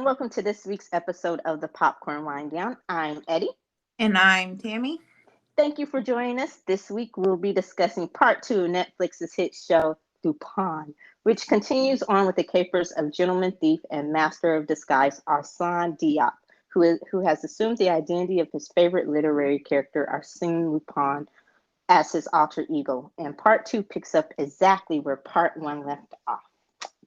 welcome to this week's episode of the Popcorn Wind Down. I'm Eddie. And I'm Tammy. Thank you for joining us. This week we'll be discussing part 2 of Netflix's hit show, Lupin, which continues on with the capers of gentleman thief and master of disguise Arsène Diop, who has assumed the identity of his favorite literary character, Arsène Lupin, as his alter ego. And part 2 picks up exactly where part 1 left off.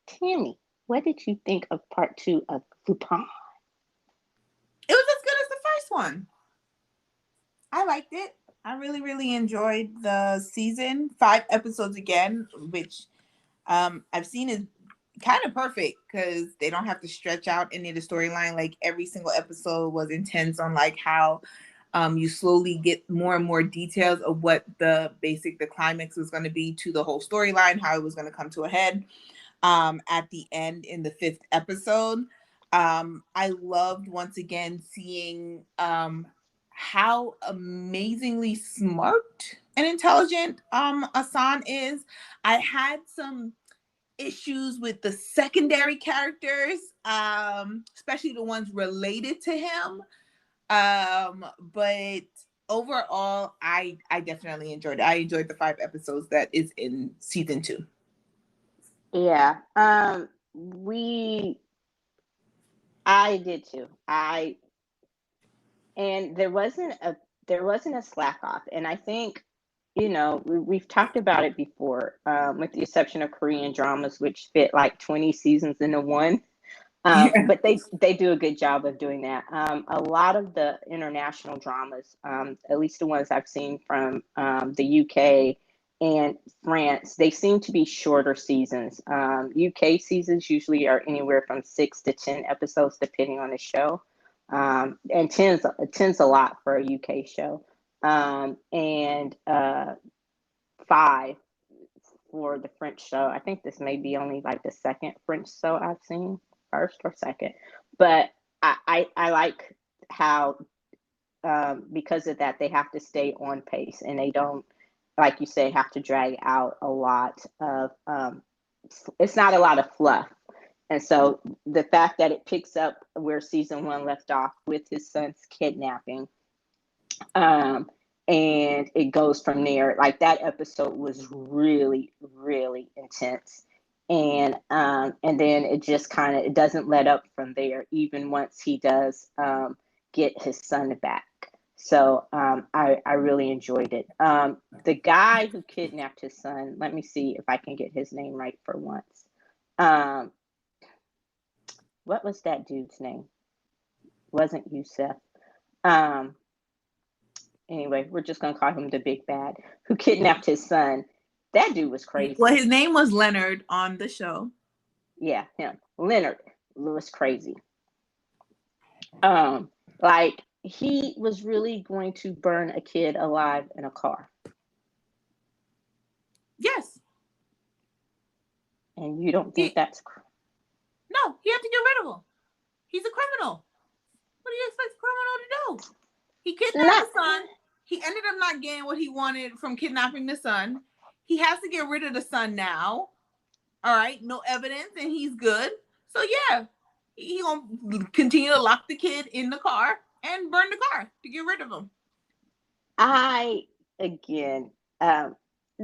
Tammy, what did you think of part 2 of Lupin? It was as good as the first one. I liked it. I really enjoyed the season. 5 episodes again, which I've seen is kind of perfect because they don't have to stretch out any of the storyline. Like every single episode was intense on like how you slowly get more and more details of what the climax was going to be to the whole storyline, how it was going to come to a head at the end in the 5th episode. I loved once again seeing how amazingly smart and intelligent Arsène is. I had some issues with the secondary characters, especially the ones related to him. But overall, I definitely enjoyed it. I enjoyed the 5 episodes that is in season 2. Yeah. I did too. And there wasn't a slack off. And I think, we've talked about it before, with the exception of Korean dramas, which fit like 20 seasons into one. But they do a good job of doing that. A lot of the international dramas, at least the ones I've seen from the UK and France, they seem to be shorter seasons. UK seasons usually are anywhere from 6 to 10 episodes, depending on the show. And 10's a lot for a UK show. And 5 for the French show. I think this may be only like the second French show I've seen, first or second. But I like how, because of that, they have to stay on pace and they don't, like you say, have to drag out a lot of, it's not a lot of fluff. And so the fact that it picks up where season 1 left off with his son's kidnapping, and it goes from there. Like that episode was really intense, and then it just kind of, it doesn't let up from there, even once he does get his son back. So I really enjoyed it. The guy who kidnapped his son, let me see if I can get his name right for once. What was that dude's name? Wasn't Yusef. Anyway, we're just going to call him the big bad who kidnapped his son. That dude was crazy. Well, his name was Leonard on the show. Yeah, him. Leonard was crazy. Like he was really going to burn a kid alive in a car. Yes. And you don't think that's... No, he had to get rid of him. He's a criminal. What do you expect a criminal to do? He kidnapped the son. He ended up not getting what he wanted from kidnapping the son. He has to get rid of the son now. All right, no evidence, and he's good. So yeah, he gonna continue to lock the kid in the car and burn the car to get rid of him.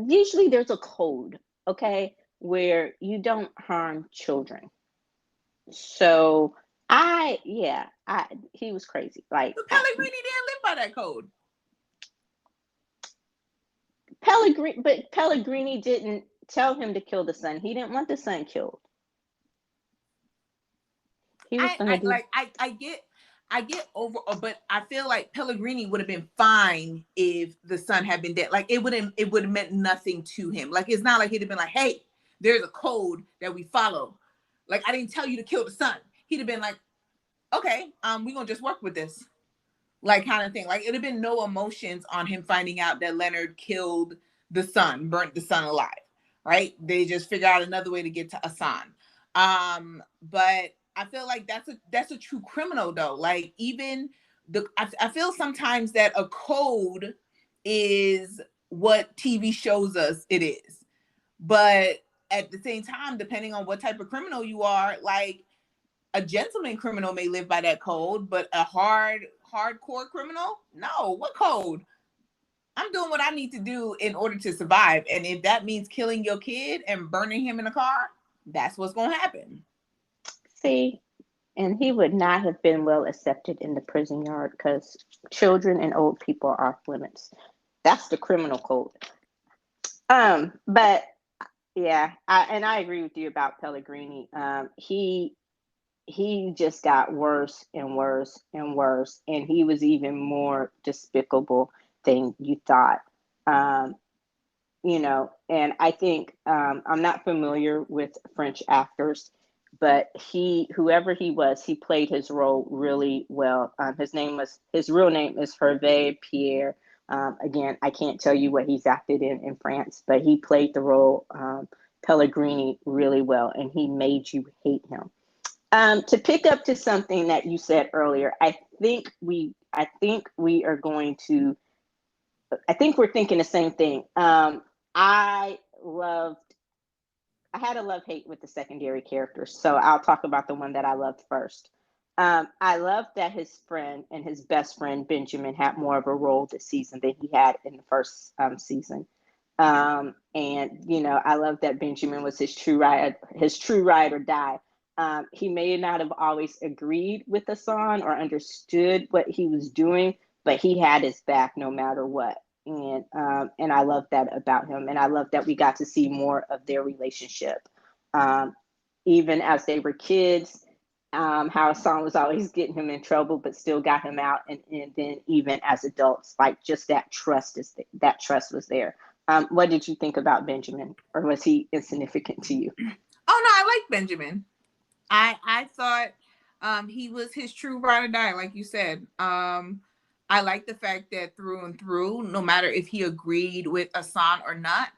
Usually there's a code, okay, where you don't harm children. So he was crazy. Like, but Pellegrini didn't live by that code. Pellegrini didn't tell him to kill the son. He didn't want the son killed. He was I get over, but I feel like Pellegrini would have been fine if the son had been dead. Like it would have meant nothing to him. Like it's not like he'd have been like, hey, there's a code that we follow. Like I didn't tell you to kill the son. He'd have been like, okay, we're gonna just work with this. Like kind of thing. Like it'd have been no emotions on him finding out that Leonard killed the son, burnt the son alive. Right? They just figure out another way to get to Arsène. But I feel like that's a true criminal though. Like even I feel sometimes that a code is what TV shows us it is. But at the same time, depending on what type of criminal you are, like a gentleman criminal may live by that code, but a hardcore criminal, no. What code? I'm doing what I need to do in order to survive, and if that means killing your kid and burning him in a car, that's what's gonna happen. See, and he would not have been well accepted in the prison yard because children and old people are off limits. That's the criminal code. But yeah, I agree with you about Pellegrini. He just got worse and worse and worse, and he was even more despicable than you thought. Um, and I think I'm not familiar with French actors, but whoever he was, he played his role really well. His real name is Hervé Pierre. Again, I can't tell you what he's acted in France, but he played the role Pellegrini really well, and he made you hate him. To pick up to something that you said earlier, I think we're thinking the same thing. I loved, I had a love hate with the secondary characters, so I'll talk about the one that I loved first. I loved that his friend and his best friend Benjamin had more of a role this season than he had in the first season. And I love that Benjamin was his true ride or die. He may not have always agreed with Hassan or understood what he was doing, but he had his back no matter what. And I love that about him, and I love that we got to see more of their relationship, um, even as they were kids. How Hassan was always getting him in trouble, but still got him out, and then even as adults, like just that trust was there. What did you think about Benjamin, or was he insignificant to you? Oh no, I like Benjamin. I thought he was his true ride or die, like you said. I like the fact that through and through, no matter if he agreed with Hassan or not,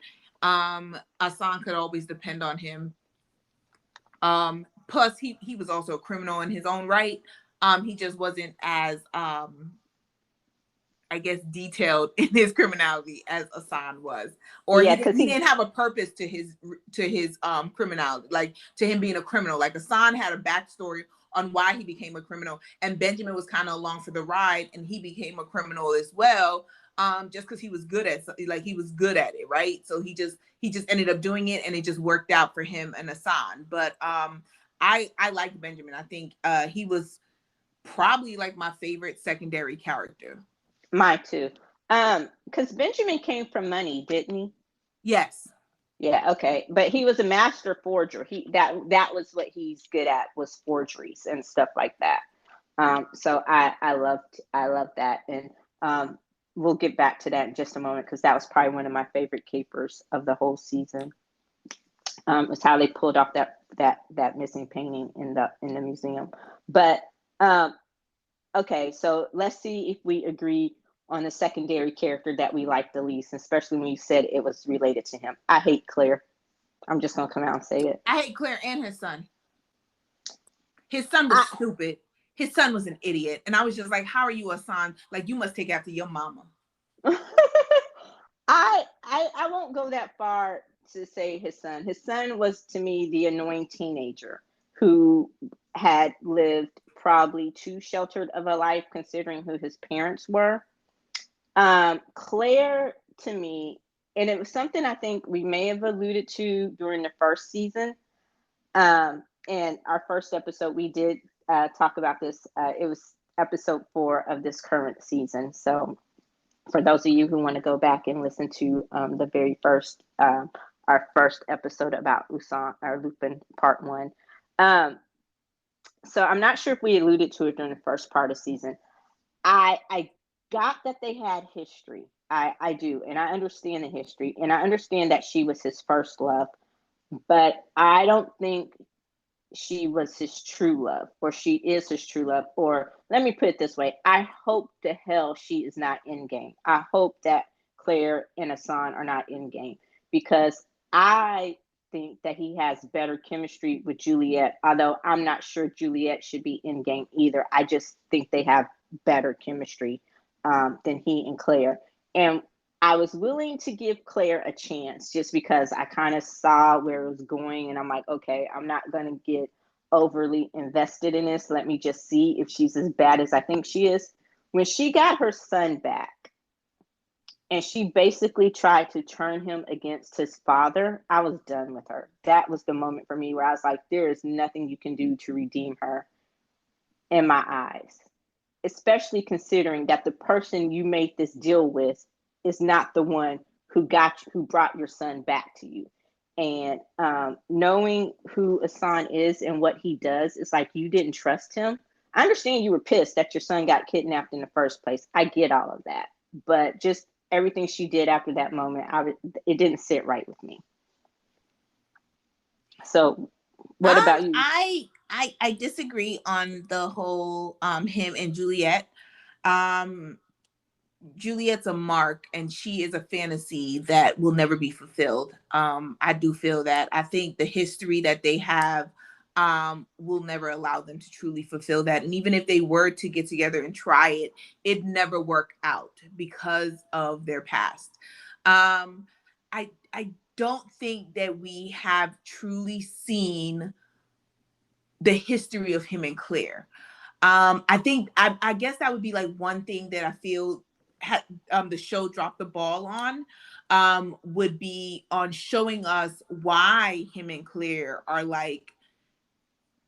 Hassan could always depend on him. Plus, he was also a criminal in his own right. He just wasn't as I guess detailed in his criminality as Hassan was, or Yeah, he because didn't have a purpose to his criminality, like to him being a criminal. Like Hassan had a backstory on why he became a criminal, and Benjamin was kind of along for the ride, and he became a criminal as well, just because he was good at it, right? So he just ended up doing it, and it just worked out for him and Hassan. But I liked Benjamin. I think he was probably like my favorite secondary character. mine too. Because Benjamin came from money, didn't he? Yes. Yeah, okay. But he was a master forger. That was what he's good at, was forgeries and stuff like that. So I loved that. And we'll get back to that in just a moment, because that was probably one of my favorite capers of the whole season. Was how they pulled off that missing painting in the museum. But okay, so let's see if we agree on the secondary character that we like the least, especially when you said it was related to him. I hate Claire. I'm just gonna come out and say it. I hate Claire and his son. His son was stupid. His son was an idiot. And I was just like, how are you a son? Like, you must take after your mama. I won't go that far to say his son. His son was, to me, the annoying teenager who had lived probably too sheltered of a life considering who his parents were. Claire, to me, and it was something I think we may have alluded to during the first season. And our first episode, we did talk about this. It was episode 4 of this current season. So for those of you who want to go back and listen to the very first, our first episode about Lupin Part 1. So I'm not sure if we alluded to it during the first part of season. I got that they had history. I do, and I understand the history, and I understand that she was his first love, but I don't think she was his true love, or she is his true love. Or let me put it this way: I hope to hell she is not in game. I hope that Claire and Hassan are not in game, because I think that he has better chemistry with Juliet, although I'm not sure Juliet should be in game either. I just think they have better chemistry than he and Claire. And I was willing to give Claire a chance just because I kind of saw where it was going, and I'm like, okay, I'm not going to get overly invested in this. Let me just see if she's as bad as I think she is. When she got her son back and she basically tried to turn him against his father, I was done with her. That was the moment for me where I was like, there is nothing you can do to redeem her in my eyes, especially considering that the person you made this deal with is not the one who brought your son back to you. And knowing who Asan is and what he does, it's like you didn't trust him. I understand you were pissed that your son got kidnapped in the first place. I get all of that, but just everything she did after that moment, it didn't sit right with me. So, what about you? I disagree on the whole him and Juliet. Um, Juliet's a mark and she is a fantasy that will never be fulfilled. I do feel that. I think the history that they have will never allow them to truly fulfill that. And even if they were to get together and try it, it'd never work out because of their past. I don't think that we have truly seen the history of him and Claire. I guess that would be like one thing that I feel the show dropped the ball on, would be on showing us why him and Claire are like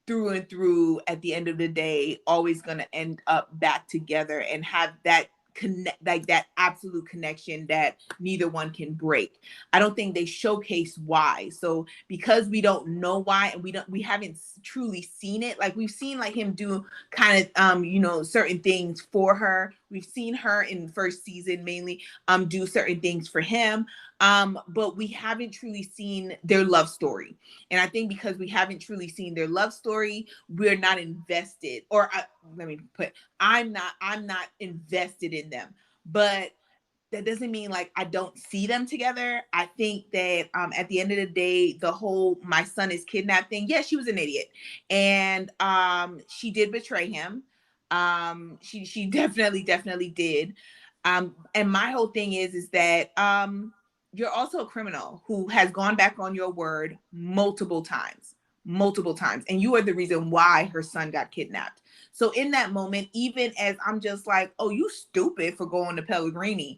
through and through at the end of the day always going to end up back together and have that connect, like that absolute connection that neither one can break. I don't think they showcase why. So because we don't know why and we haven't truly seen it, like we've seen like him do kind of certain things for her. We've seen her in the first season mainly do certain things for him, but we haven't truly seen their love story. And I think because we haven't truly seen their love story, we're not invested. I'm not invested in them. But that doesn't mean like I don't see them together. I think that at the end of the day, the whole my son is kidnapped thing, yeah, she was an idiot. And she did betray him. She definitely did. And my whole thing is that you're also a criminal who has gone back on your word multiple times, and you are the reason why her son got kidnapped. So in that moment, even as I'm just like, oh, you stupid for going to Pellegrini,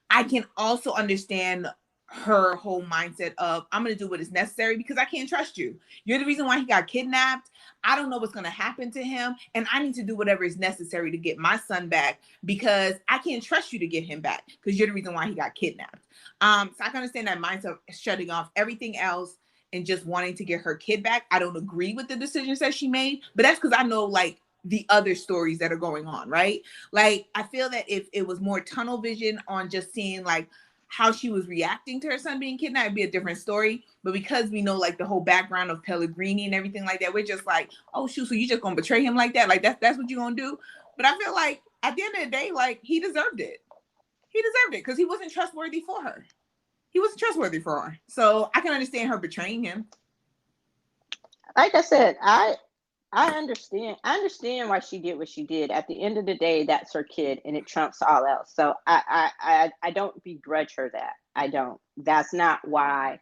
I can also understand her whole mindset of I'm going to do what is necessary because I can't trust you. You're the reason why he got kidnapped. I don't know what's going to happen to him, and I need to do whatever is necessary to get my son back because I can't trust you to get him back because you're the reason why he got kidnapped. So I can understand that mindset of shutting off everything else and just wanting to get her kid back. I don't agree with the decisions that she made, but that's because I know like the other stories that are going on, right? Like I feel that if it was more tunnel vision on just seeing like how she was reacting to her son being kidnapped, it'd be a different story. But because we know like the whole background of Pellegrini and everything like that, we're just like, oh shoot, so you just gonna betray him like that? Like that's what you're gonna do? But I feel like at the end of the day, like he deserved it. He deserved it because he wasn't trustworthy for her. He wasn't trustworthy for her. So I can understand her betraying him. Like I said, I understand. I understand why she did what she did. At the end of the day, that's her kid, and it trumps all else. So I don't begrudge her that. I don't. That's not why.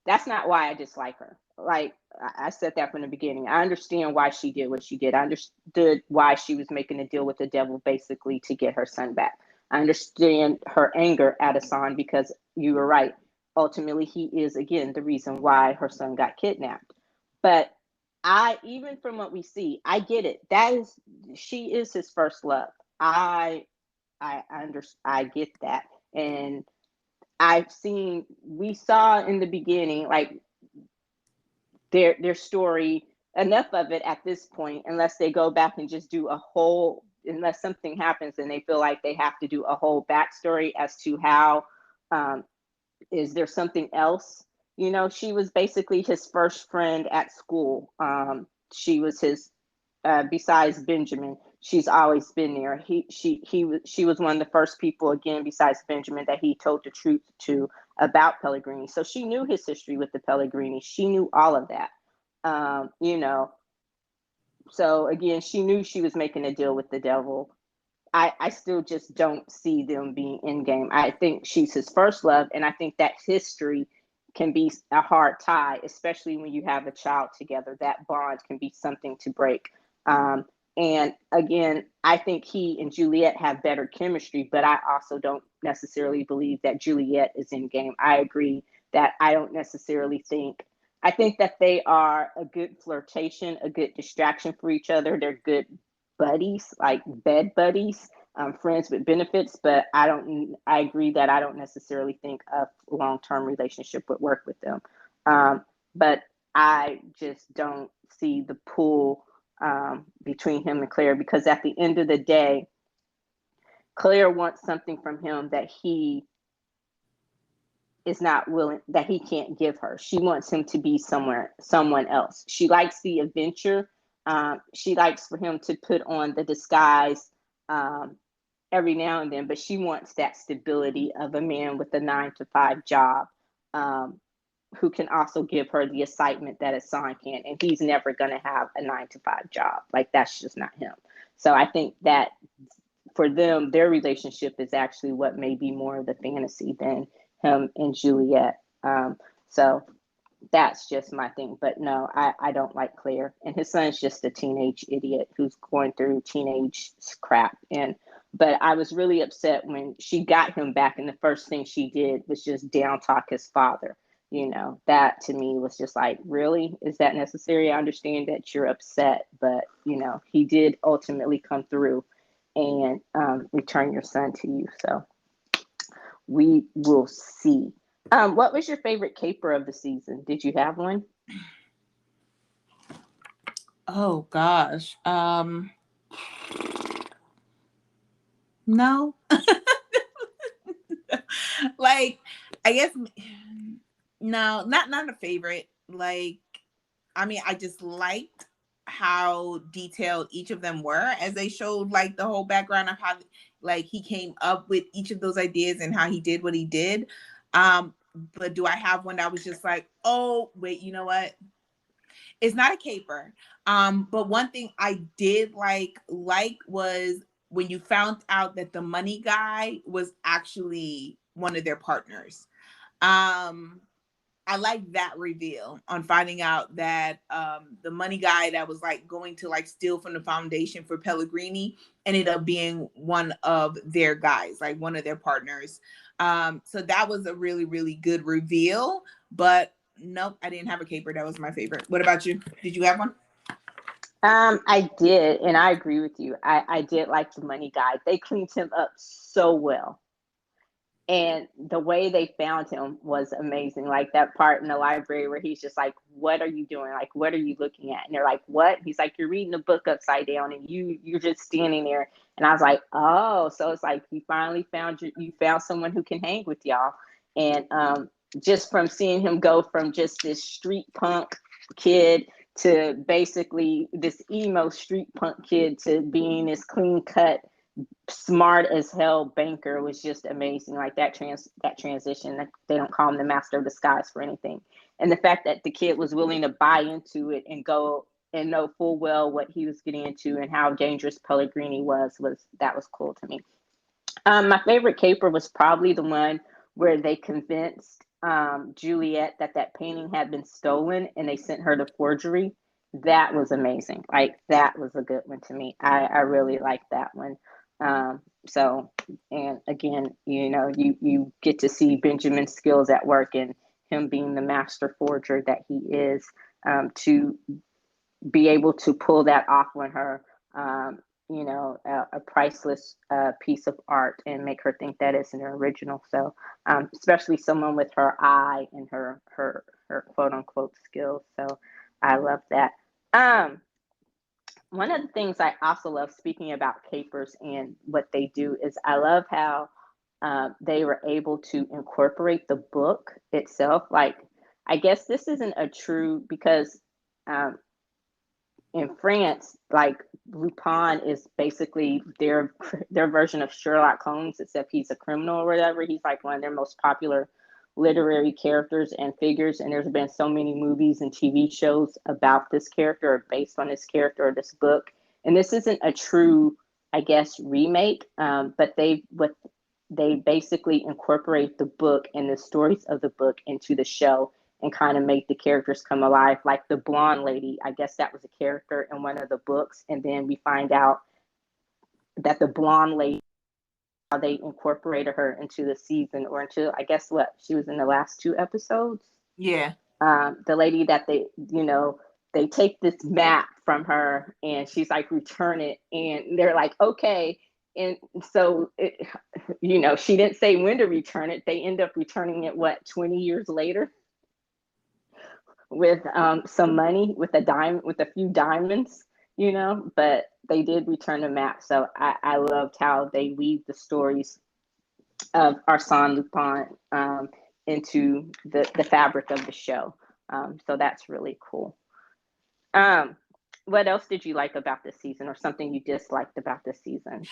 That's not why I dislike her. Like I said that from the beginning. I understand why she did what she did. I understood why she was making a deal with the devil, basically, to get her son back. I understand her anger at Asan because you were right. Ultimately, he is again the reason why her son got kidnapped. But even from what we see, I get it. She is his first love. I get that. And we saw in the beginning, like their story, enough of it at this point, unless they go back and just do unless something happens and they feel like they have to do a whole backstory as to how, is there something else? She was basically his first friend at school. She was his, besides Benjamin, she's always been there. She was one of the first people, again, besides Benjamin, that he told the truth to about Pellegrini. So she knew his history with the Pellegrini. She knew all of that. So again, she knew she was making a deal with the devil. I still just don't see them being in game. I think she's his first love, and I think that history can be a hard tie, especially when you have a child together. That bond can be something to break. And again, I think he and Juliet have better chemistry, but I also don't necessarily believe that Juliet is in game. I agree that I don't necessarily think, I think that they are a good flirtation, a good distraction for each other. They're good buddies, like bed buddies, friends with benefits, but I agree that I don't necessarily think a long-term relationship would work with them. But I just don't see the pull between him and Claire, because at the end of the day, Claire wants something from him that he is not willing, that he can't give her. She wants him to be someone else. She likes the adventure. She likes for him to put on the disguise every now and then, but she wants that stability of a man with a 9-to-5 job, who can also give her the excitement that a son can. And he's never going to have a 9-to-5 job. Like, that's just not him. So I think that for them, their relationship is actually what may be more of the fantasy than him and Juliet. So that's just my thing. But no, I don't like Claire. And his son's just a teenage idiot who's going through teenage crap. But I was really upset when she got him back, and the first thing she did was just down talk his father. That to me was just like, really? Is that necessary? I understand that you're upset, but he did ultimately come through and return your son to you. So we will see. What was your favorite caper of the season? Did you have one? Oh gosh. No. Like, I guess no, not a favorite. Like, I mean, I just liked how detailed each of them were as they showed like the whole background of how like he came up with each of those ideas and how he did what he did. But do I have one that was just like, oh wait, you know what? It's not a caper. But one thing I did like was when you found out that the money guy was actually one of their partners. I like that reveal on finding out that the money guy that was like going to like steal from the foundation for Pellegrini ended up being one of their guys, like one of their partners. So that was a really, really good reveal. But nope, I didn't have a caper. That was my favorite. What about you? Did you have one? I did, and I agree with you. I did like the money guy. They cleaned him up so well. And the way they found him was amazing. Like that part in the library where he's just like, "What are you doing? Like, what are you looking at?" And they're like, "What?" He's like, "You're reading a book upside down, and you're just standing there." And I was like, "Oh, so it's like you finally you found someone who can hang with y'all." And just from seeing him go from just this street punk kid to basically this emo street punk kid to being this clean cut, smart as hell banker was just amazing. Like that transition, they don't call him the master of disguise for anything. And the fact that the kid was willing to buy into it and go and know full well what he was getting into and how dangerous Pellegrini was cool to me. My favorite caper was probably the one where they convinced Juliet that painting had been stolen and they sent her the forgery. That was amazing. Like that was a good one to me. I really liked that one. So, and again, you get to see Benjamin's skills at work and him being the master forger that he is, to be able to pull that off on her, a priceless piece of art and make her think that it's an original. So, especially someone with her eye and her quote unquote skills. So I love that. One of the things I also love, speaking about capers and what they do, is I love how they were able to incorporate the book itself. Like, I guess this isn't a true, because in France, like Lupin is basically their version of Sherlock Holmes, except he's a criminal or whatever. He's like one of their most popular literary characters and figures, and there's been so many movies and TV shows about this character or based on this character or this book. And this isn't a true, I guess, remake, but they basically incorporate the book and the stories of the book into the show and kind of make the characters come alive. Like the blonde lady, I guess that was a character in one of the books, and then we find out that the blonde lady, how they incorporated her into the season, or into, I guess what she was in the last 2 episodes. Yeah. The lady that they take this map from her and she's like, return it, and they're like, okay. And so she didn't say when to return it. They end up returning it 20 years later with some money, with a few diamonds, but they did return the map. So I loved how they weave the stories of Arsène Lupin into the fabric of the show. So that's really cool. What else did you like about this season, or something you disliked about this season?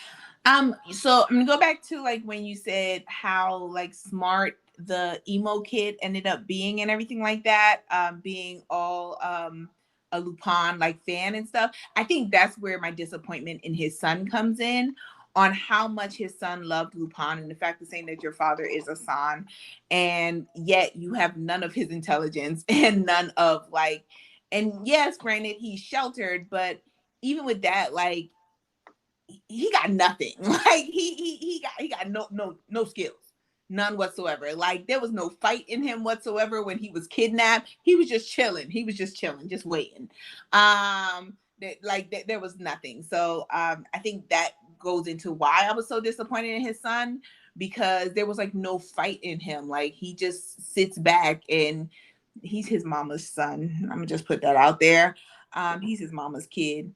So I'm gonna go back to like when you said how like smart the emo kid ended up being and everything like that, being all a Lupin like fan and stuff. I think that's where my disappointment in his son comes in, on how much his son loved Lupin, and the fact of saying that your father is a son, and yet you have none of his intelligence and none of like, and yes, granted he's sheltered, but even with that, like, he got nothing. Like he got no skills, none whatsoever. Like there was no fight in him whatsoever when he was kidnapped. He was just chilling. He was just chilling, just waiting. There was nothing. So I think that goes into why I was so disappointed in his son, because there was like no fight in him. Like he just sits back, and he's his mama's son. I'm gonna just put that out there. He's his mama's kid.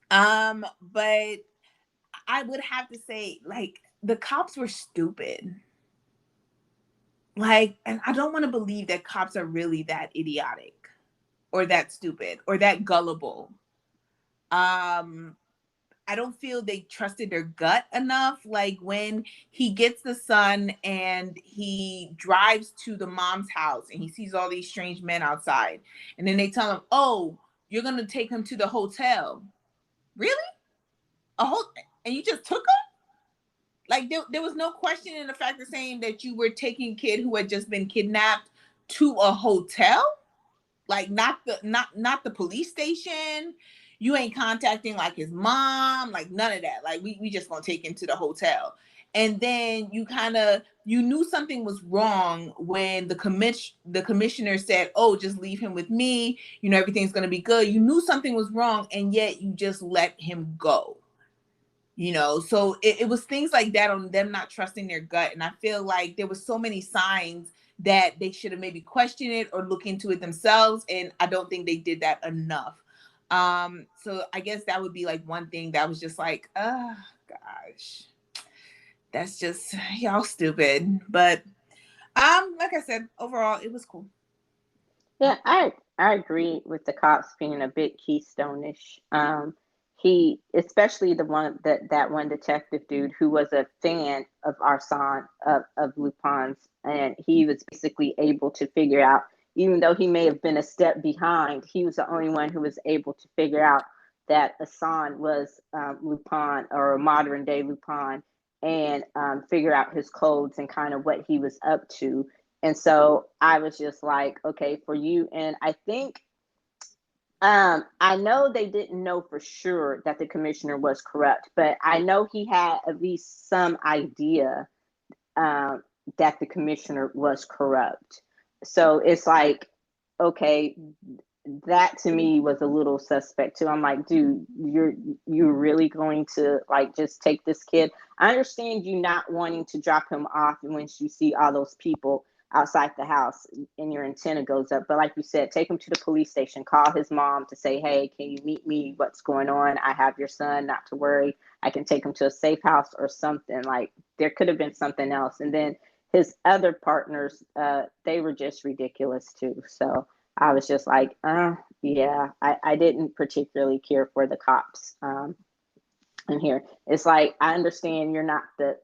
But I would have to say, like, the cops were stupid. Like, and I don't want to believe that cops are really that idiotic or that stupid or that gullible. I don't feel they trusted their gut enough. Like when he gets the son and he drives to the mom's house and he sees all these strange men outside, and then they tell him, "Oh, you're gonna take him to the hotel." Really? And you just took him? Like there was no question in the fact of saying that you were taking a kid who had just been kidnapped to a hotel, like not the police station. You ain't contacting like his mom, like none of that. Like we just gonna take him to the hotel. And then you knew something was wrong when the commissioner said, "Oh, just leave him with me. Everything's gonna be good." You knew something was wrong, and yet you just let him go. So it was things like that, on them not trusting their gut. And I feel like there were so many signs that they should have maybe questioned it or look into it themselves. And I don't think they did that enough. So I guess that would be like one thing that was just like, oh gosh, that's just y'all stupid. But like I said, overall it was cool. Yeah, I agree with the cops being a bit Keystone-ish. He, especially that one detective dude who was a fan of Arsène, of Lupin's, and he was basically able to figure out, even though he may have been a step behind, he was the only one who was able to figure out that Arsène was Lupin, or a modern day Lupin, and figure out his codes and kind of what he was up to. And so I was just like, okay, for you. And I think, I know they didn't know for sure that the commissioner was corrupt, but I know he had at least some idea that the commissioner was corrupt. So it's like, okay, that to me was a little suspect too. I'm like, dude, you're really going to like just take this kid? I understand you not wanting to drop him off once you see all those people outside the house and your antenna goes up, but like you said, take him to the police station, call his mom to say, hey, can you meet me? What's going on? I have your son, not to worry. I can take him to a safe house or something. Like there could have been something else. And then his other partners, they were just ridiculous too. So I was just like, yeah, I didn't particularly care for the cops in here. It's like, I understand you're not the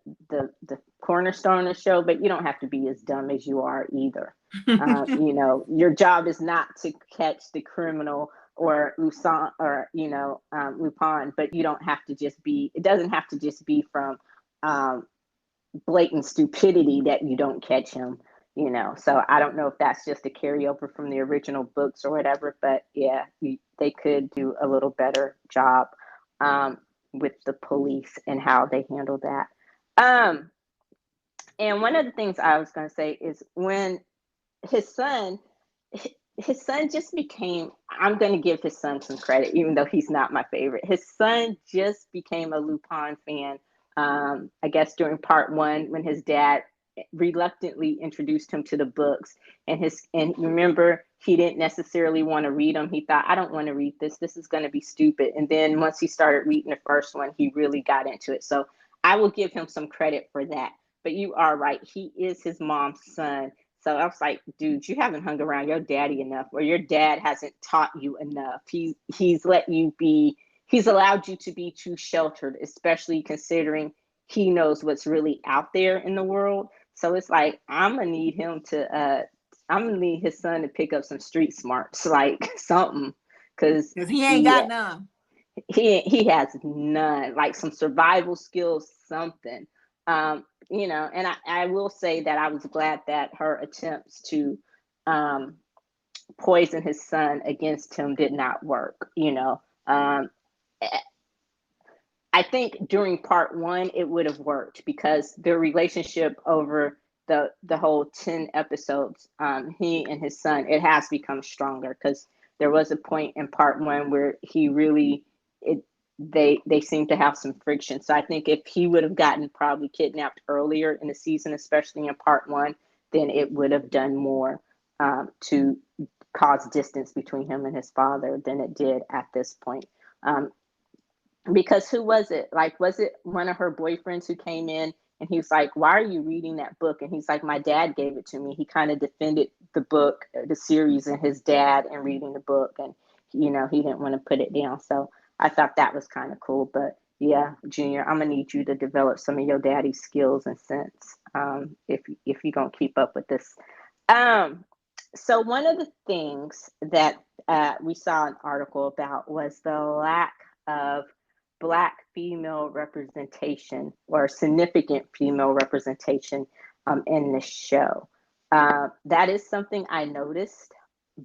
cornerstone of the show, but you don't have to be as dumb as you are either. Your job is not to catch the criminal or Lupin, or Lupin, but you don't have to just be. It doesn't have to just be from blatant stupidity that you don't catch him, you know. So I don't know if that's just a carryover from the original books or whatever, but yeah, they could do a little better job um, with the police and how they handle that. Um, and one of the things I was going to say is when his son, his son just became, I'm going to give his son some credit, even though he's not my favorite. His son just became a Lupin fan, I guess during part one when his dad reluctantly introduced him to the books. And remember, he didn't necessarily want to read them. He thought, I don't want to read this. This is going to be stupid. And then once he started reading the first one, he really got into it. So I will give him some credit for that. But you are right. He is his mom's son. So I was like, dude, you haven't hung around your daddy enough, or your dad hasn't taught you enough. He's let you be, he's allowed you to be too sheltered, especially considering he knows what's really out there in the world. So it's like I'm gonna need his son to pick up some street smarts, like something, because Because he ain't got yeah, none. he has none, like some survival skills, something. You know, and I will say that I was glad that her attempts to um, poison his son against him did not work. You know, I think during part one it would have worked because their relationship over the whole 10 episodes, he and his son, it has become stronger because there was a point in part one where he really it they seem to have some friction. So I think if he would have gotten probably kidnapped earlier in the season, especially in part one, then it would have done more to cause distance between him and his father than it did at this point. Um, because who was it? Like, was it one of her boyfriends who came in and he was like, why are you reading that book? And he's like, my dad gave it to me. He kind of defended the book, the series, and his dad and reading the book. And, you know, he didn't want to put it down. So I thought that was kind of cool. But yeah, Junior, I'm going to need you to develop some of your daddy's skills and sense if you're going to keep up with this. Um, so one of the things that we saw an article about was the lack of Black female representation or significant female representation in the show. That is something I noticed,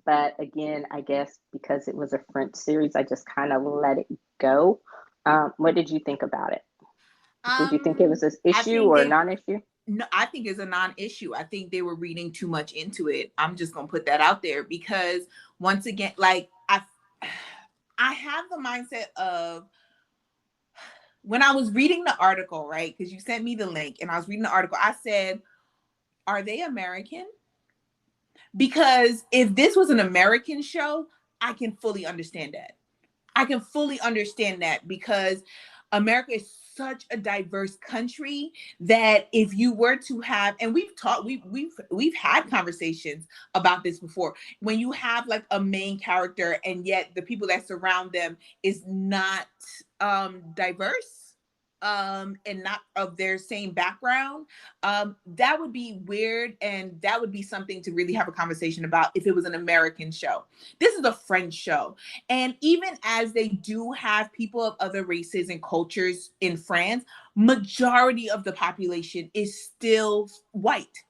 but again, I guess because it was a French series, I just kind of let it go. What did you think about it? Did you think it was an I issue think or a they non-issue? no, I think it's a non-issue. I think they were reading too much into it. I'm just gonna put that out there because once again, like I have the mindset of when I was reading the article, right? Because you sent me the link and I was reading the article, I said, are they American? Because if this was an American show, I can fully understand that. I can fully understand that because America is such a diverse country that if you were to have, and we've had conversations about this before, when you have like a main character and yet the people that surround them is not diverse and not of their same background, that would be weird, and that would be something to really have a conversation about if it was an American show. This is a French show. And even as they do have people of other races and cultures in France, majority of the population is still white,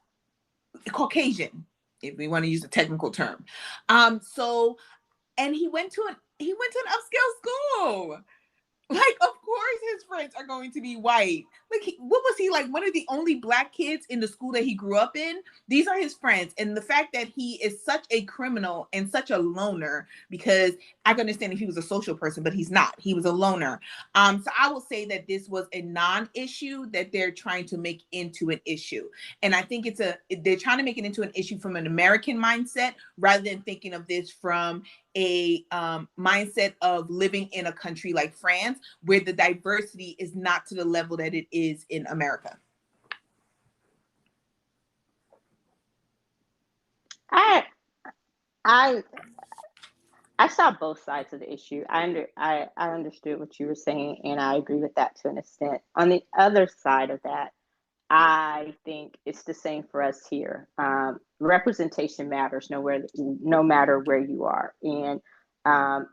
Caucasian, if we want to use a technical term. So, and he went to an upscale school. Like, of course his friends are going to be white. Like, what was he, like, one of the only Black kids in the school that he grew up in? These are his friends. And the fact that he is such a criminal and such a loner, because I can understand if he was a social person, but he's not. He was a loner. So I will say that this was a non-issue that they're trying to make into an issue. And I think they're trying to make it into an issue from an American mindset rather than thinking of this from a mindset of living in a country like France, where the diversity is not to the level that it is in America. I I I saw both sides of the issue. I understood what you were saying, and I agree with that to an extent. On the other side of that, I think it's the same for us here. Representation matters no matter where you are. And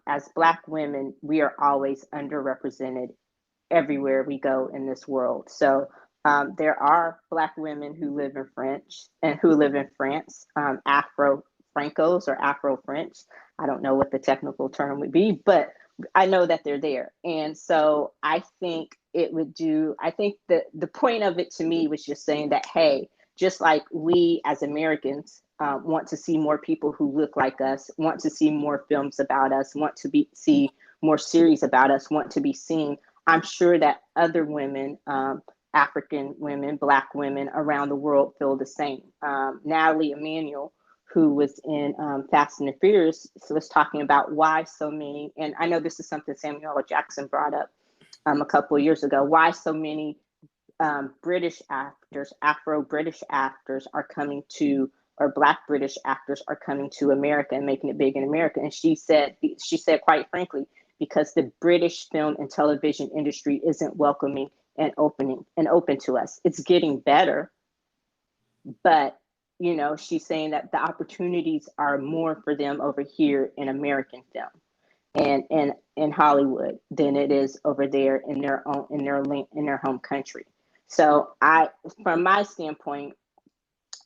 as Black women, we are always underrepresented everywhere we go in this world. So There are Black women who live in French and who live in France, Afro Francos or Afro French. I don't know what the technical term would be, but I know that they're there. And so I think it would do, I think the point of it to me was just saying that, hey, just like we as Americans want to see more people who look like us, want to see more films about us, want to see more series about us, want to be seen. I'm sure that other women, African women, Black women around the world feel the same. Natalie Emanuel, who was in Fast and the Furious, was talking about why so many, and I know this is something Samuel L. Jackson brought up a couple of years ago, why so many British actors, Afro-British actors are coming to, or Black British actors are coming to America and making it big in America. And she said quite frankly, because the British film and television industry isn't welcoming and open to us. It's getting better, but she's saying that the opportunities are more for them over here in American film and in Hollywood than it is over there in their home country. So from my standpoint,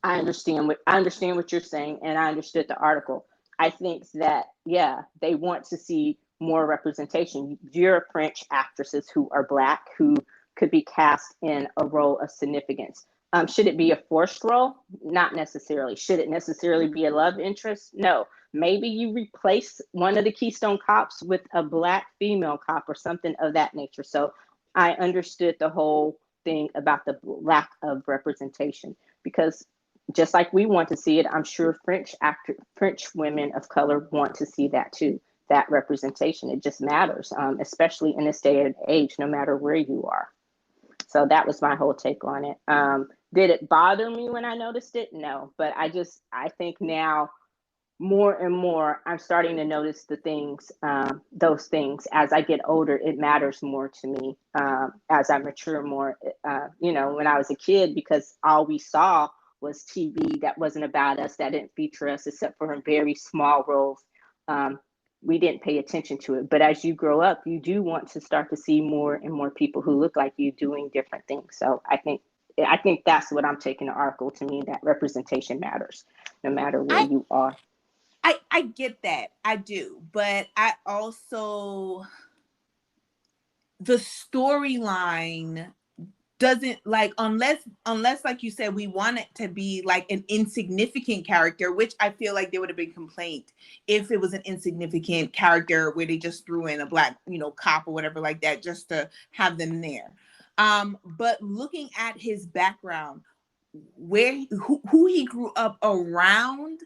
I understand what you're saying, and I understood the article. I think that they want to see more representation. You're French actresses who are Black who could be cast in a role of significance. Should it be a forced role? Not necessarily. Should it necessarily be a love interest? No. Maybe you replace one of the Keystone Cops with a Black female cop or something of that nature. So I understood the whole thing about the lack of representation, because just like we want to see it, I'm sure French women of color want to see that too, that representation. It just matters, especially in this day and age, no matter where you are. So that was my whole take on it. Did it bother me when I noticed it? No, but I think now more and more I'm starting to notice those things. As I get older, it matters more to me. As I mature more, when I was a kid, because all we saw was TV that wasn't about us, that didn't feature us except for in very small roles. We didn't pay attention to it. But as you grow up, you do want to start to see more and more people who look like you doing different things. So I think that's what I'm taking the article to mean, that representation matters no matter where you are. I get that. I do. But I also, the storyline doesn't, like, unless like you said, we want it to be like an insignificant character, which I feel like there would have been complaint if it was an insignificant character where they just threw in a Black cop or whatever like that just to have them there. But looking at his background, who he grew up around,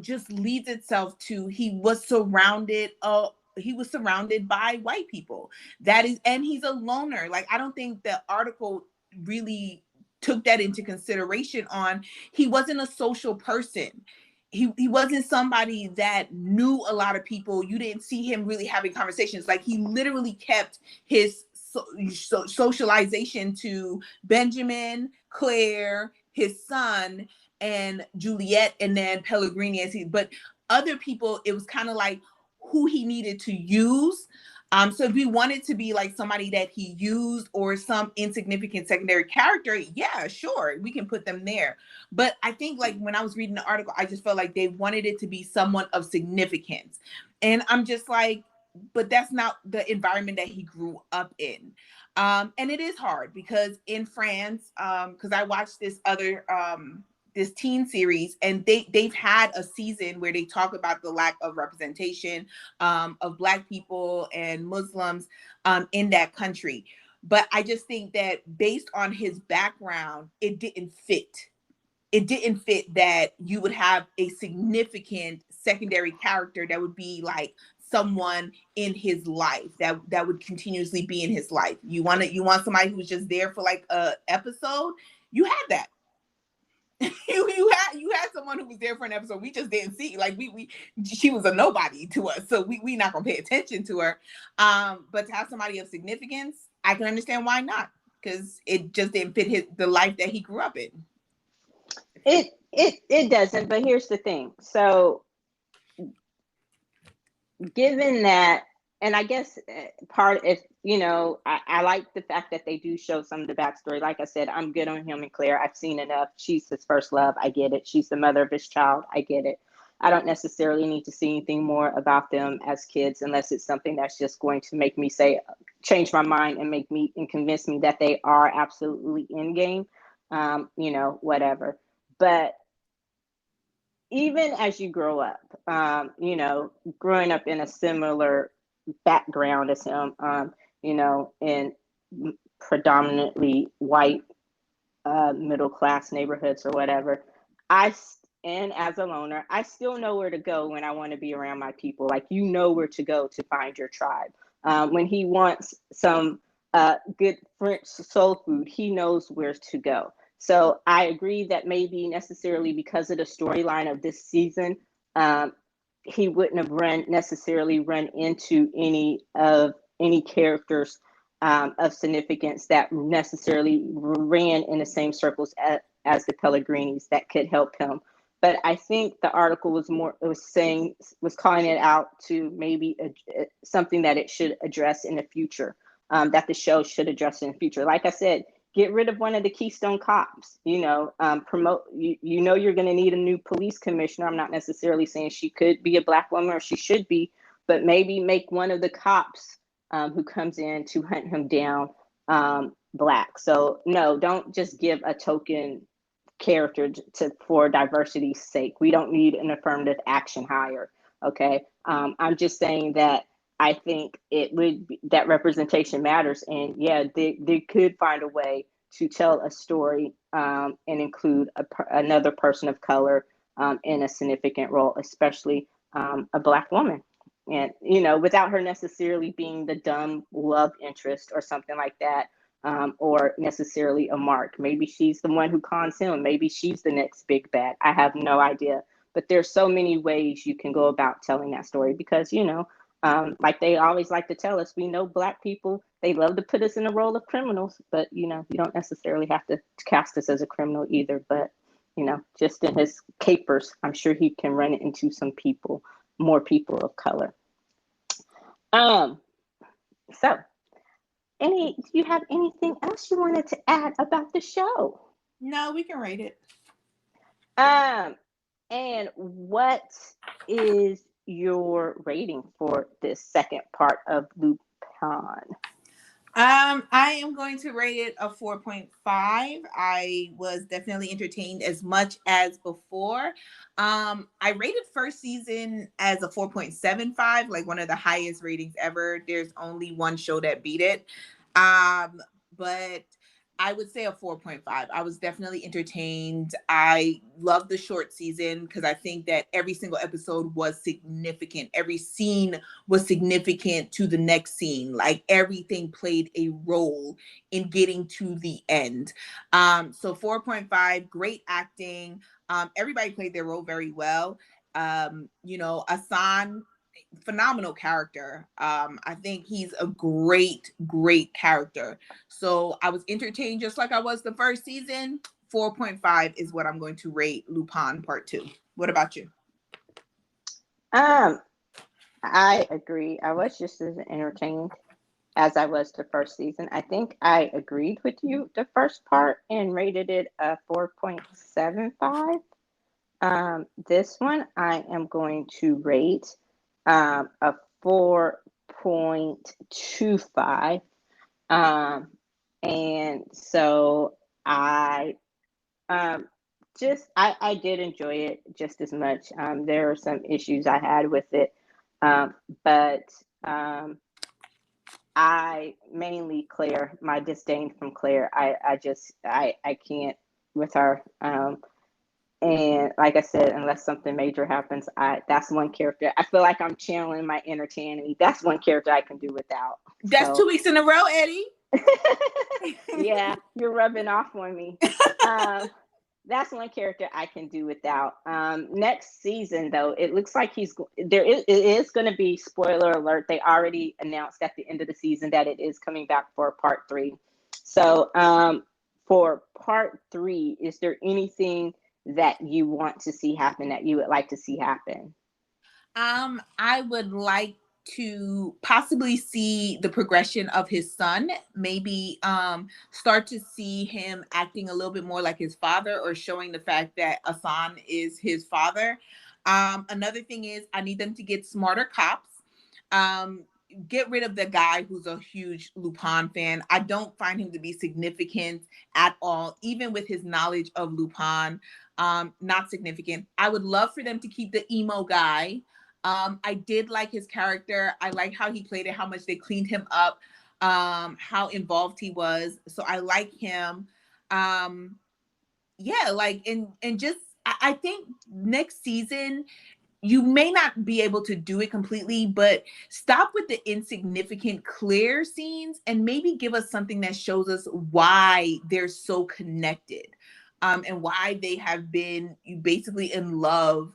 just leads itself to he was surrounded by white people. And he's a loner. Like, I don't think the article really took that into consideration. He wasn't a social person. He wasn't somebody that knew a lot of people. You didn't see him really having conversations. Like, he literally kept his socialization to Benjamin, Claire, his son, and Juliet, and then Pellegrini. But other people, it was kind of like who he needed to use. So if we wanted to be like somebody that he used or some insignificant secondary character, yeah, sure, we can put them there. But I think, like, when I was reading the article, I just felt like they wanted it to be someone of significance. And I'm just like, but that's not the environment that he grew up in. And it is hard because in France, because I watched this other this teen series, and they've had a season where they talk about the lack of representation of Black people and Muslims in that country. But I just think that based on his background, it didn't fit. It didn't fit that you would have a significant secondary character that would be like someone in his life that would continuously be in his life. You want somebody who's just there for like a episode. You had that. you had someone who was there for an episode. We just didn't see. Like, she was a nobody to us, so we not gonna pay attention to her. But to have somebody of significance, I can understand why not, because it just didn't fit the life that he grew up in. It doesn't. But here's the thing. So, given that and I guess part if I like the fact that they do show some of the backstory. Like I said, I'm good on him and Claire. I've seen enough. She's his first love. I get it. She's the mother of his child. I get it. I don't necessarily need to see anything more about them as kids unless it's something that's just going to make me say change my mind and make me and convince me that they are absolutely in game. Whatever. But even as you grow up, growing up in a similar background as him, in predominantly white middle class neighborhoods or whatever, and as a loner, I still know where to go when I want to be around my people. Like, where to go to find your tribe. When he wants some good French soul food, he knows where to go. So I agree that maybe necessarily because of the storyline of this season, he wouldn't have necessarily run into any characters of significance that necessarily ran in the same circles as the Pellegrinis that could help him. But I think the article was calling it out to maybe something that it should address in the future, that the show should address in the future. Like I said, get rid of one of the Keystone Cops. Promote. You're going to need a new police commissioner. I'm not necessarily saying she could be a Black woman or she should be, but maybe make one of the cops who comes in to hunt him down Black. So no, don't just give a token character for diversity's sake. We don't need an affirmative action hire. Okay. I'm just saying that I think that representation matters. And yeah, they could find a way to tell a story and include another person of color in a significant role, especially a Black woman. And, without her necessarily being the dumb love interest or something like that, or necessarily a mark. Maybe she's the one who cons him. Maybe she's the next big bad. I have no idea. But there's so many ways you can go about telling that story because, like they always like to tell us, we know Black people, they love to put us in the role of criminals, but, you don't necessarily have to cast us as a criminal either. But, just in his capers, I'm sure he can run it into more people of color. So do you have anything else you wanted to add about the show? No, we can rate it. And what is your rating for this second part of Lupin? I am going to rate it a 4.5. I was definitely entertained as much as before. I rated first season as a 4.75, like one of the highest ratings ever. There's only one show that beat it. But I would say a 4.5. I was definitely entertained. I loved the short season because I think that every single episode was significant. Every scene was significant to the next scene. Like everything played a role in getting to the end. So 4.5, great acting. Everybody played their role very well. Asan, phenomenal character. I think he's a great character. So I was entertained just like I was the first season. 4.5 is what I'm going to rate Lupin Part 2. What about you? I agree. I was just as entertained as I was the first season. I think I agreed with you the first part and rated it a 4.75. This one I am going to rate a 4.25. And so I I did enjoy it just as much. There are some issues I had with it, but I mainly Claire, my disdain from Claire. I can't with her. And like I said, unless something major happens, that's one character. I feel like I'm channeling my inner Tammy. That's one character I can do without. That's 2 weeks in a row, Eddie. Yeah, you're rubbing off on me. That's one character I can do without. Next season, though, it looks like it is going to be, spoiler alert, they already announced at the end of the season that it is coming back for part 3. So for part 3, is there anything that you want to see happen that you would like to see happen? I would like to possibly see the progression of his son, maybe start to see him acting a little bit more like his father, or showing the fact that Asan is his father. Another thing is, I need them to get smarter cops. Get rid of the guy who's a huge Lupin fan. I don't find him to be significant at all, even with his knowledge of Lupin. Not significant. I would love for them to keep the emo guy. I did like his character. I like how he played it, how much they cleaned him up, how involved he was. So I like him. Yeah, like, and just I think next season you may not be able to do it completely, but stop with the insignificant clear scenes and maybe give us something that shows us why they're so connected, and why they have been basically in love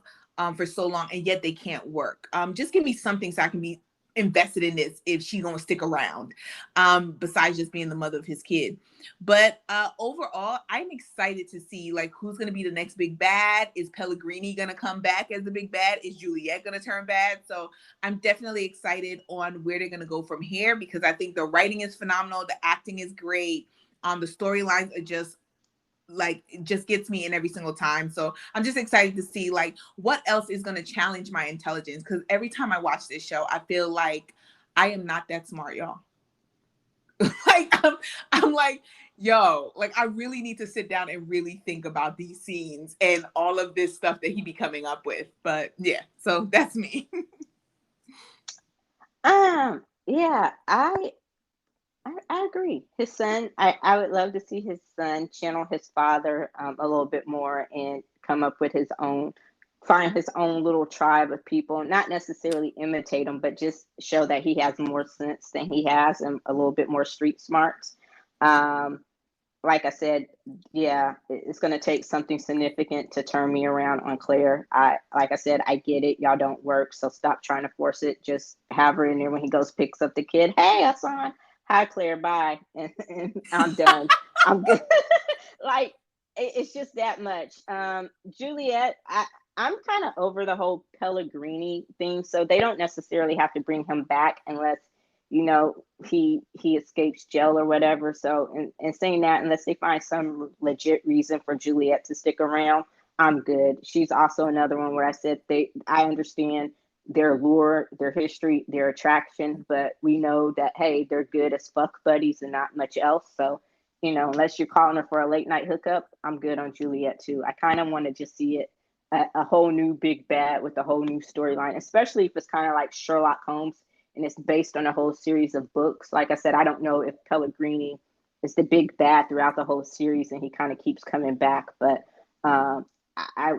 for so long, and yet they can't work. Just give me something so I can be invested in this if she's gonna stick around, besides just being the mother of his kid. But overall, I'm excited to see like who's gonna be the next big bad. Is Pellegrini gonna come back as the big bad? Is Juliet gonna turn bad? So I'm definitely excited on where they're gonna go from here, because I think the writing is phenomenal, the acting is great, the storylines are just like, it just gets me in every single time. So I'm just excited to see like what else is going to challenge my intelligence, because every time I watch this show I feel like I am not that smart, y'all. Like I'm like, yo, like I really need to sit down and really think about these scenes and all of this stuff that he be coming up with. But yeah, so that's me. Yeah, I agree. His son, I would love to see his son channel his father a little bit more and come up with his own, find his own little tribe of people, not necessarily imitate him, but just show that he has more sense than he has and a little bit more street smarts. Um, like I said, yeah, it's going to take something significant to turn me around on Claire. Like I said, I get it. Y'all don't work, so stop trying to force it. Just have her in there when he goes picks up the kid. Hey, Hassan. Hi, Claire. Bye, and I'm done. I'm good. Like it's just that much. Juliet, I'm kind of over the whole Pellegrini thing, so they don't necessarily have to bring him back unless he escapes jail or whatever. So in saying that, unless they find some legit reason for Juliet to stick around, I'm good. She's also another one where I said I understand their lure, their history, their attraction, but we know that hey, they're good as fuck buddies and not much else. So unless you're calling her for a late night hookup, I'm good on Juliet too. I kind of want to just see it a whole new big bad with a whole new storyline, especially if it's kind of like Sherlock Holmes and it's based on a whole series of books. Like I said, I don't know if Pellegrini is the big bad throughout the whole series and he kind of keeps coming back, but I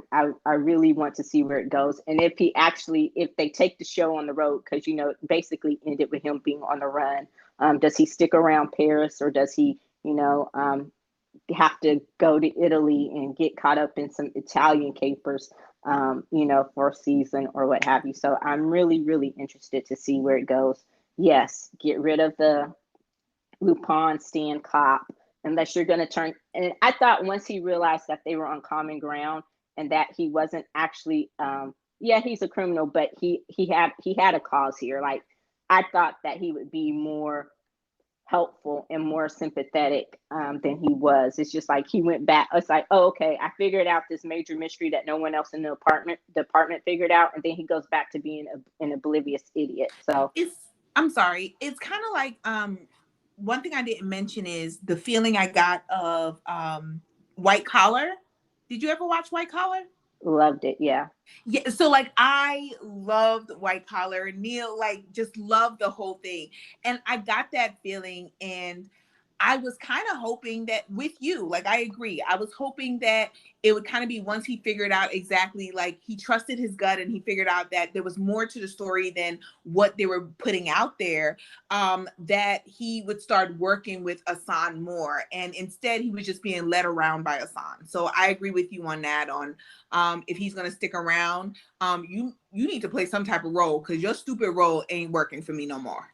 really want to see where it goes. And if they take the show on the road, because it basically ended with him being on the run, does he stick around Paris, or does he have to go to Italy and get caught up in some Italian capers, for a season or what have you. So I'm really, really interested to see where it goes. Yes, get rid of the Lupin stand cop, unless you're going to turn. And I thought once he realized that they were on common ground and that he wasn't actually, yeah, he's a criminal, but he had a cause here. Like I thought that he would be more helpful and more sympathetic than he was. It's just like he went back. It's like, oh, okay, I figured out this major mystery that no one else in the department figured out, and then he goes back to being an oblivious idiot. So I'm sorry. It's kind of like one thing I didn't mention is the feeling I got of White Collar. Did you ever watch White Collar? Loved it. Yeah. Yeah, so like I loved White Collar. Neil like just loved the whole thing, and I got that feeling. And I was kind of hoping that with you, like I agree, I was hoping that it would kind of be once he figured out exactly, like he trusted his gut and he figured out that there was more to the story than what they were putting out there, that he would start working with Asan more, and instead he was just being led around by Asan. So I agree with you on that. On if he's going to stick around, you need to play some type of role, because your stupid role ain't working for me no more.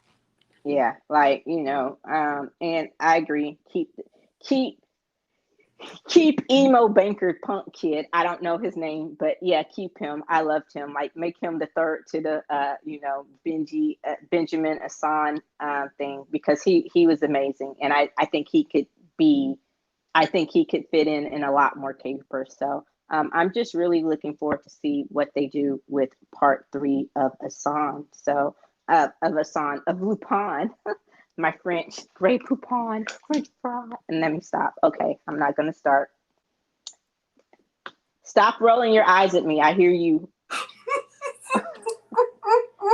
Yeah, like and I agree. Keep Keep emo banker punk kid. I don't know his name, but yeah, keep him. I loved him. Like make him the third to the Benjamin Hassan thing, because he was amazing, and I think he could be. I think he could fit in a lot more capers. So I'm just really looking forward to see what they do with part 3 of Hassan. So of Lupin. My French, Grey Poupon, French fry. And let me stop. Okay, I'm not going to start. Stop rolling your eyes at me. I hear you.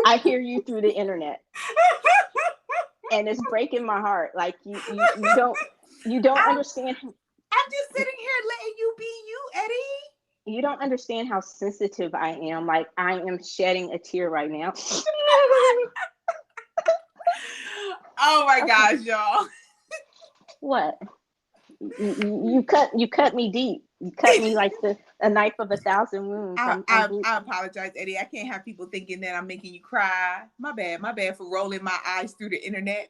I hear you through the internet. And it's breaking my heart. Like you don't understand. I'm just sitting here letting you be you, Eddie. You don't understand how sensitive I am. Like I am shedding a tear right now. Oh my gosh, y'all. What? You cut me deep. You cut me like a knife of 1,000 wounds. I apologize, Eddie. I can't have people thinking that I'm making you cry. My bad for rolling my eyes through the internet.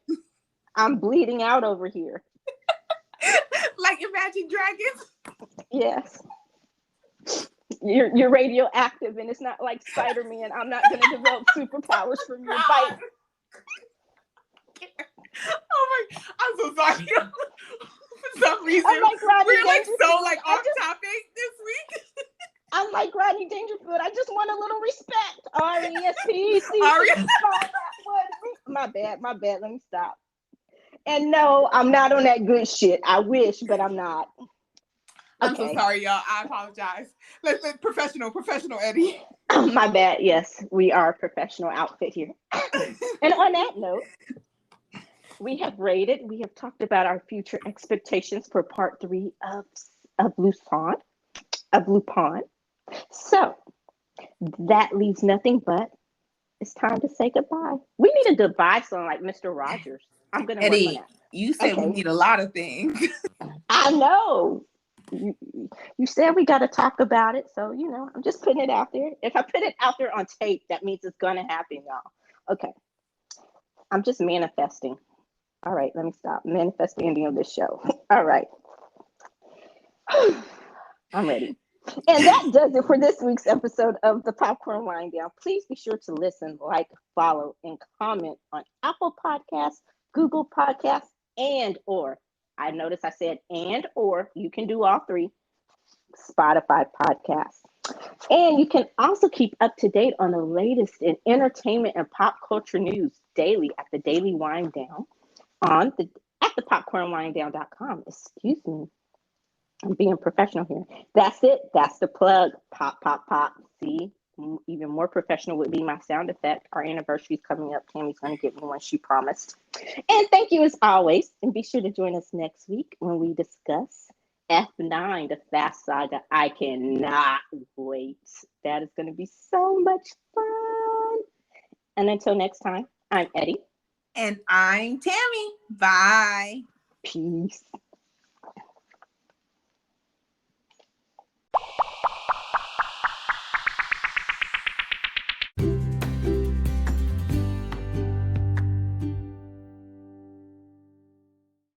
I'm bleeding out over here. Like Imagine Dragons? Yes. You're radioactive, and it's not like Spider-Man. I'm not going to develop superpowers from your bite. Oh my! I'm so sorry. For some reason, I'm like we're like so like off topic this week. I'm like Rodney Dangerfield. I just want a little respect. R-E-S-P-E-C. My bad. Let me stop. And no, I'm not on that good shit. I wish, but I'm not. I'm so sorry, y'all. I apologize. Let's professional Eddie. My bad. Yes, we are a professional outfit here. And on that note, we have talked about our future expectations for part 3 of Lupin. So that leaves nothing but it's time to say goodbye. We need a goodbye song like Mr. Rogers. I'm gonna Eddie, work on that. You said we need a lot of things. I know. You said we got to talk about it, so I'm just putting it out there. If I put it out there on tape, that means it's gonna happen, y'all. Okay, I'm just manifesting. All right, let me stop. Manifest the ending of this show. All right. I'm ready. And that does it for this week's episode of the Popcorn Wind Down. Please be sure to listen, like, follow, and comment on Apple Podcasts, Google Podcasts, or I noticed I said or you can do all 3, Spotify podcasts. And you can also keep up to date on the latest in entertainment and pop culture news daily at the Daily Wind Down at the popcornwinddown.com. Excuse me. I'm being professional here. That's it. That's the plug. Pop, pop, pop. See, even more professional would be my sound effect. Our anniversary is coming up. Tammy's going to get me one, she promised. And thank you as always. And be sure to join us next week when we discuss F9, the Fast Saga. I cannot wait. That is going to be so much fun. And until next time, I'm Eddie. And I'm Tammy. Bye. Peace.